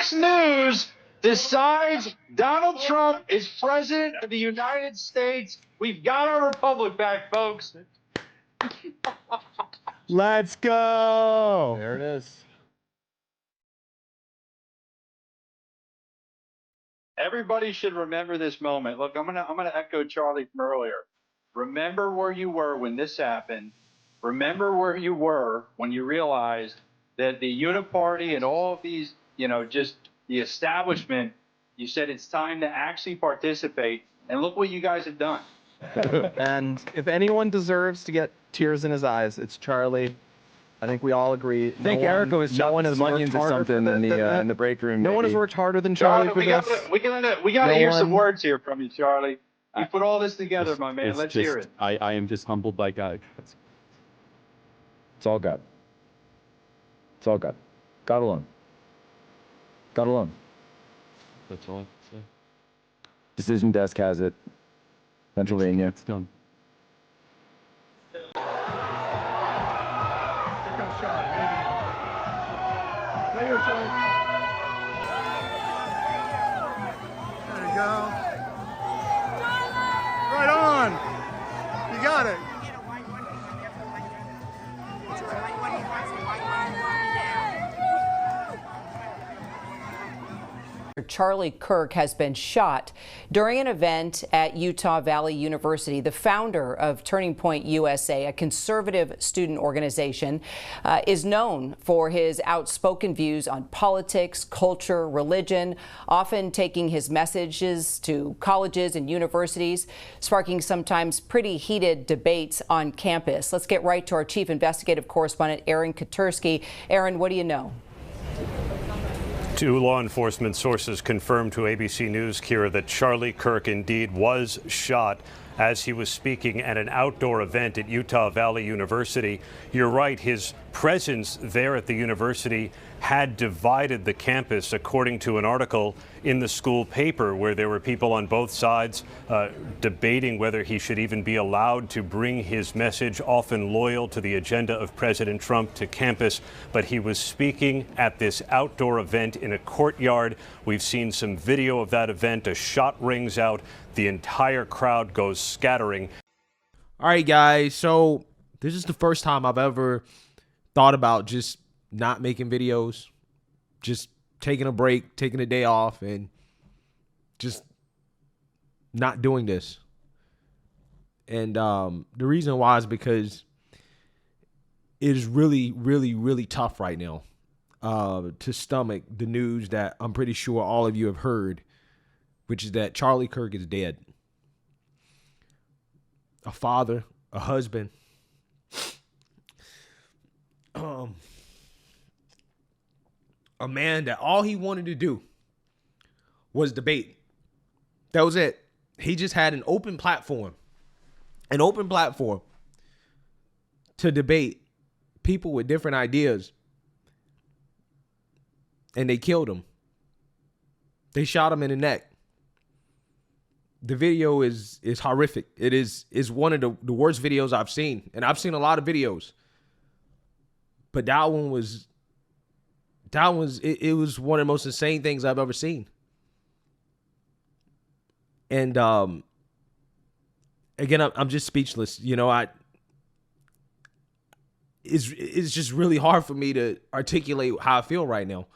Fox News decides Donald Trump is president of the United States. We've got our republic back, folks. Let's go. There it is. Everybody should remember this moment. Look, I'm gonna echo Charlie from earlier. Remember where you were when this happened. Remember where you were when you realized that the Uniparty and all of these, just the establishment, you said it's time to actually participate. And look what you guys have done. And if anyone deserves to get tears in his eyes, it's Charlie. I think we all agree. I think Erica was chucking some money into something in the break room. No one has worked harder than Charlie for this. We gotta hear some words here from you, Charlie. You put all this together, my man. Let's hear it. I am just humbled by God. It's all God. It's all God. God alone. God alone. That's all I have to say. Decision desk has it. Pennsylvania. It's done. There you go. Right on. You got it. Charlie Kirk has been shot during an event at Utah Valley University. The founder of Turning Point USA, a conservative student organization, is known for his outspoken views on politics, culture, religion, often taking his messages to colleges and universities, sparking sometimes pretty heated debates on campus. Let's get right to our chief investigative correspondent, Aaron Katursky. Aaron, what do you know? Two law enforcement sources confirmed to ABC News, Kira, that Charlie Kirk indeed was shot as he was speaking at an outdoor event at Utah Valley University. You're right, his presence there at the university had divided the campus, according to an article in the school paper, where there were people on both sides debating whether he should even be allowed to bring his message, often loyal to the agenda of President Trump, to campus. But he was speaking at this outdoor event in a courtyard. We've seen some video of that event. A shot rings out. The entire crowd goes scattering. All right, guys. So this is the first time I've ever thought about just not making videos, just taking a break, taking a day off, and just not doing this. And the reason why is because it is really, really, really tough right now to stomach the news that I'm pretty sure all of you have heard, which is that Charlie Kirk is dead. A father, a husband, a man that all he wanted to do was debate. That was it. He just had an open platform to debate people with different ideas. And they killed him. They shot him in the neck. The video is horrific. It is one of the worst videos I've seen. And I've seen a lot of videos. But that one was it was one of the most insane things I've ever seen. And again, I'm just speechless. You know, it's just really hard for me to articulate how I feel right now.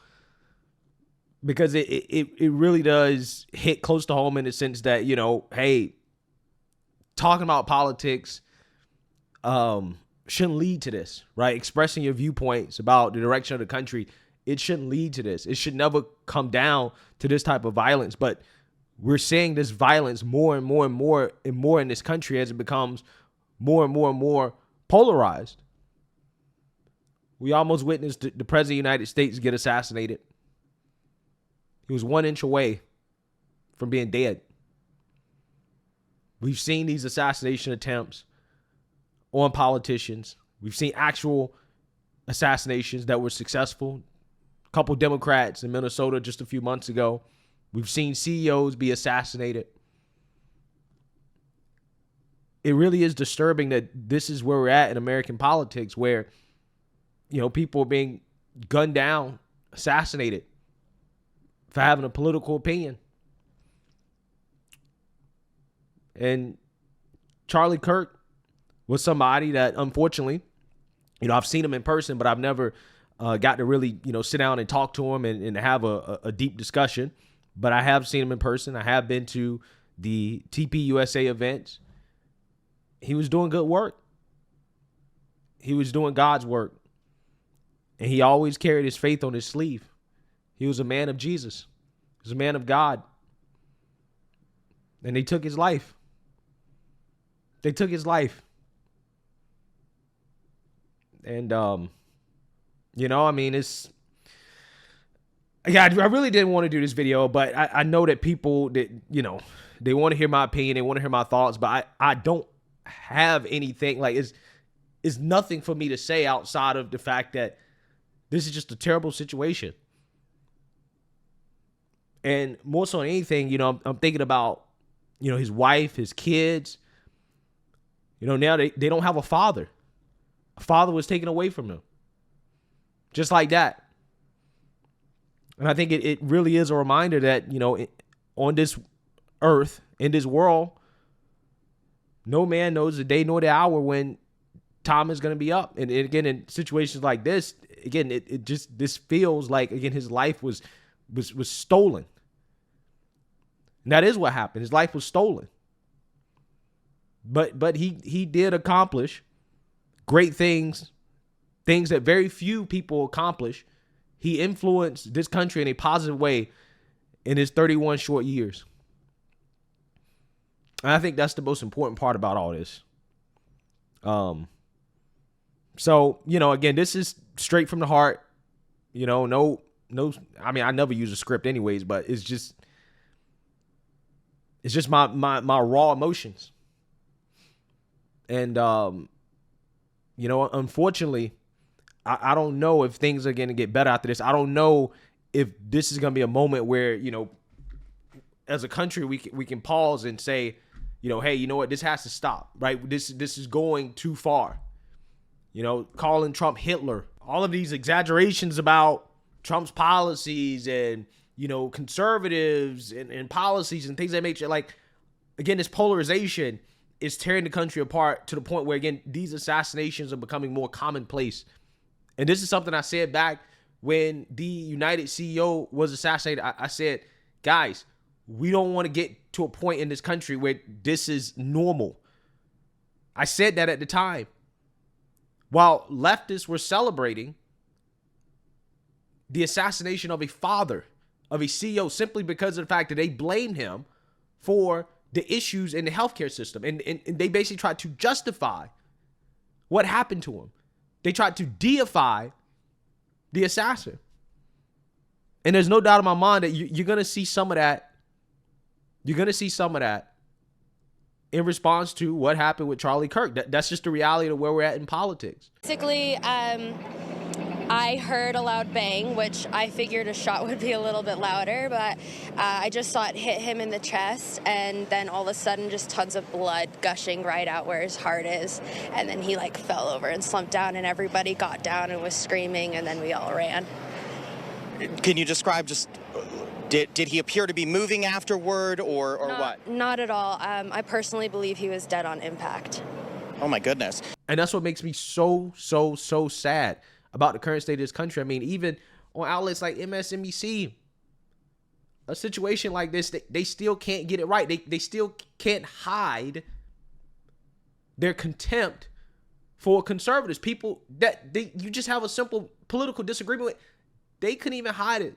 Because it really does hit close to home in the sense that, you know, hey, talking about politics shouldn't lead to this, right? Expressing your viewpoints about the direction of the country, it shouldn't lead to this. It should never come down to this type of violence. But we're seeing this violence more and more and more and more in this country as it becomes more and more and more polarized. We almost witnessed the President of the United States get assassinated. He was 1 inch away from being dead. We've seen these assassination attempts on politicians. We've seen actual assassinations that were successful. A couple Democrats in Minnesota just a few months ago. We've seen CEOs be assassinated. It really is disturbing that this is where we're at in American politics, where, you know, people are being gunned down, assassinated for having a political opinion. And Charlie Kirk was somebody that, unfortunately, I've seen him in person, but I've never got to really, sit down and talk to him and have a deep discussion. But I have seen him in person. I have been to the TPUSA events. He was doing good work. He was doing God's work. And he always carried his faith on his sleeve. He was a man of Jesus. He was a man of God. And they took his life. They took his life. And, it's... Yeah, I really didn't want to do this video, but I know that people that, they want to hear my opinion. They want to hear my thoughts, but I don't have anything. Like, it's nothing for me to say outside of the fact that this is just a terrible situation. And more so than anything, I'm thinking about, his wife, his kids. Now they don't have a father. A father was taken away from them. Just like that. And I think it really is a reminder that, on this earth, in this world, no man knows the day nor the hour when time is going to be up. And again, in situations like this, again, this feels like, again, his life was stolen. And that is what happened. His life was stolen. But he did accomplish great things that very few people accomplish. He influenced this country in a positive way in his 31 short years. And I think that's the most important part about all this. So, again, this is straight from the heart. No, I never use a script anyways, but it's just my raw emotions. And, unfortunately, I don't know if things are going to get better after this. I don't know if this is going to be a moment where, as a country, we can pause and say, hey, you know what? This has to stop, right? This is going too far. Calling Trump Hitler, all of these exaggerations about Trump's policies and, conservatives and policies and things that make you like, again, this polarization is tearing the country apart to the point where, again, these assassinations are becoming more commonplace. And this is something I said back when the United CEO was assassinated. I said, guys, we don't want to get to a point in this country where this is normal. I said that at the time. While leftists were celebrating the assassination of a father, of a CEO, simply because of the fact that they blamed him for the issues in the healthcare system. And they basically tried to justify what happened to him. They tried to deify the assassin. And there's no doubt in my mind that you're going to see some of that. You're going to see some of that in response to what happened with Charlie Kirk. That's just the reality of where we're at in politics. Basically, I heard a loud bang, which I figured a shot would be a little bit louder, but I just saw it hit him in the chest, and then all of a sudden just tons of blood gushing right out where his heart is, and then he fell over and slumped down, and everybody got down and was screaming, and then we all ran. Can you describe just, did he appear to be moving afterward or what? Not at all. I personally believe he was dead on impact. Oh my goodness. And that's what makes me so sad about the current state of this country. I mean, even on outlets like MSNBC, a situation like this, they still can't get it right. They still can't hide their contempt for conservatives, people that you just have a simple political disagreement with. They couldn't even hide it.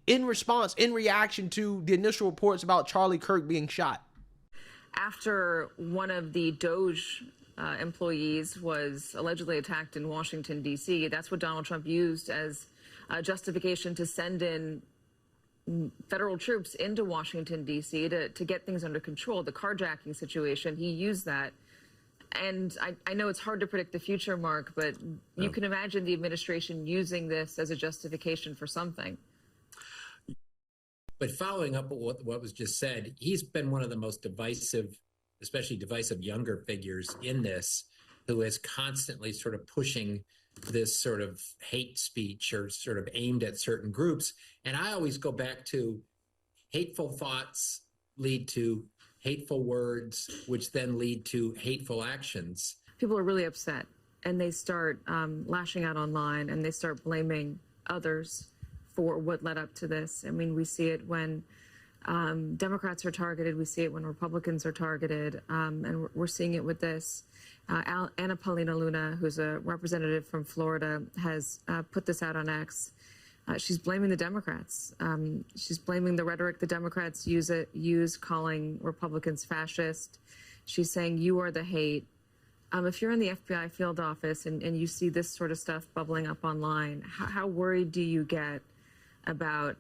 In reaction to the initial reports about Charlie Kirk being shot. After one of the Doge employees was allegedly attacked in Washington, D.C., that's what Donald Trump used as justification to send in federal troops into Washington, D.C. to get things under control. The carjacking situation, he used that. And I know it's hard to predict the future, Mark, but you can imagine the administration using this as a justification for something. But following up what was just said, he's been one of the most divisive, especially divisive younger figures in this, who is constantly sort of pushing this sort of hate speech or sort of aimed at certain groups. And I always go back to hateful thoughts lead to hateful words, which then lead to hateful actions. People are really upset, and they start lashing out online, and they start blaming others for what led up to this. I mean, we see it when Democrats are targeted. We see it when Republicans are targeted, and we're seeing it with this. Anna Paulina Luna, who's a representative from Florida, has put this out on X. She's blaming the Democrats. She's blaming the rhetoric the Democrats use calling Republicans fascist. She's saying, you are the hate. If you're in the FBI field office and you see this sort of stuff bubbling up online, how worried do you get about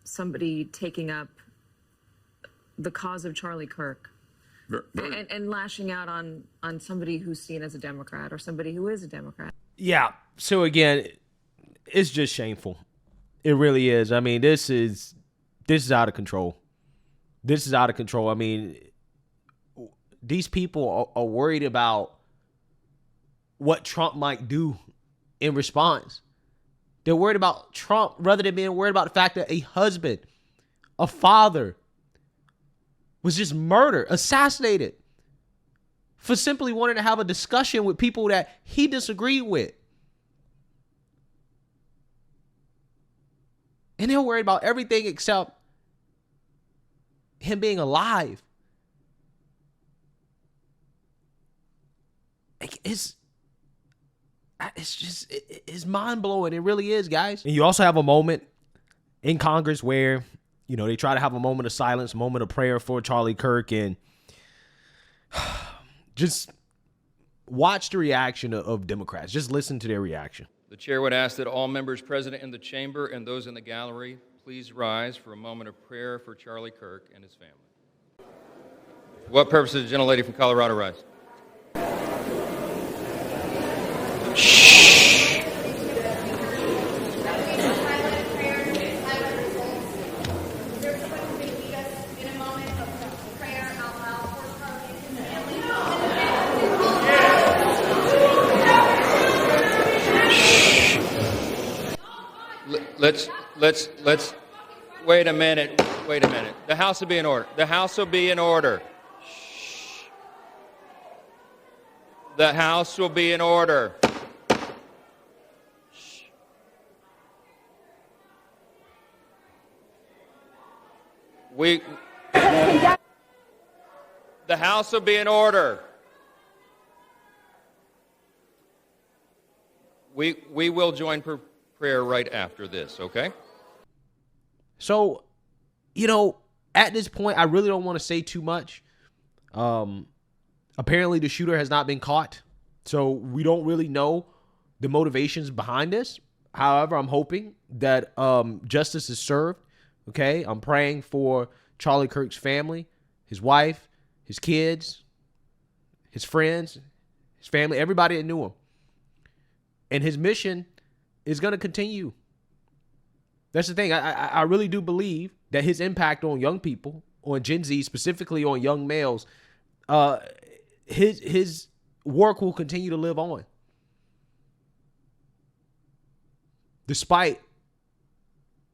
somebody taking up the cause of Charlie Kirk and lashing out on somebody who's seen as a Democrat or somebody who is a Democrat? Yeah. So again, it's just shameful. It really is. I mean, this is out of control. This is out of control. I mean, these people are worried about what Trump might do in response. They're worried about Trump rather than being worried about the fact that a husband, a father, was just murdered, assassinated, for simply wanting to have a discussion with people that he disagreed with. And they're worried about everything except him being alive. It's mind-blowing. It really is, guys. And you also have a moment in Congress where, you know, they try to have a moment of silence, a moment of prayer for Charlie Kirk, and just watch the reaction of Democrats. Just listen to their reaction. The chair would ask that all members present in the chamber and those in the gallery please rise for a moment of prayer for Charlie Kirk and his family. For what purpose does the gentlelady from Colorado rise? Let's wait a minute. The House will be in order. The House will be in order. Shh. The House will be in order. Shh. The House will be in order. We will join prayer right after this, okay? So, you know, at this point, I really don't want to say too much. Apparently, the shooter has not been caught, so we don't really know the motivations behind this. However, I'm hoping that justice is served, okay? I'm praying for Charlie Kirk's family, his wife, his kids, his friends, his family, everybody that knew him. And his mission is going to continue. That's the thing. I really do believe that his impact on young people, on Gen Z, specifically on young males, his work will continue to live on. Despite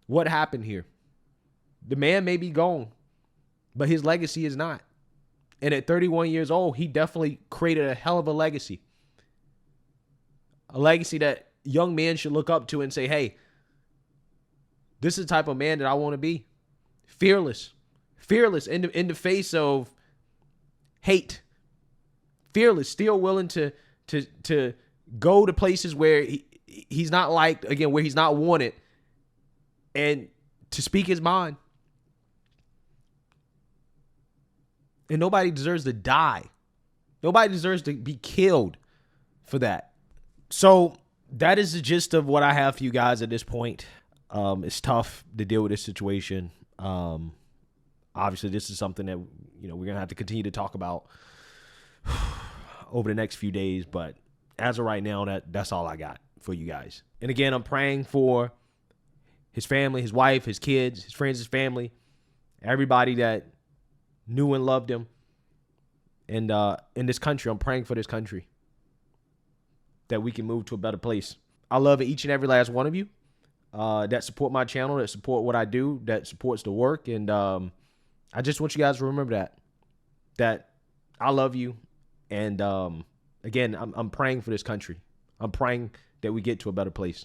what happened here. The man may be gone, but his legacy is not. And at 31 years old, he definitely created a hell of a legacy. A legacy that young men should look up to and say, hey, this is the type of man that I want to be. Fearless. Fearless in the face of hate. Fearless. Still willing to go to places where he's not liked, again, where he's not wanted, and to speak his mind. And nobody deserves to die. Nobody deserves to be killed for that. So that is the gist of what I have for you guys at this point. It's tough to deal with this situation. Obviously, this is something that, you know, we're going to have to continue to talk about over the next few days. But as of right now, that's all I got for you guys. And again, I'm praying for his family, his wife, his kids, his friends, his family, everybody that knew and loved him. And in this country, I'm praying for this country. that we can move to a better place. I love each and every last one of you that support my channel, that support what I do, that supports the work. And I just want you guys to remember that I love you. And again, I'm praying for this country. I'm praying that we get to a better place.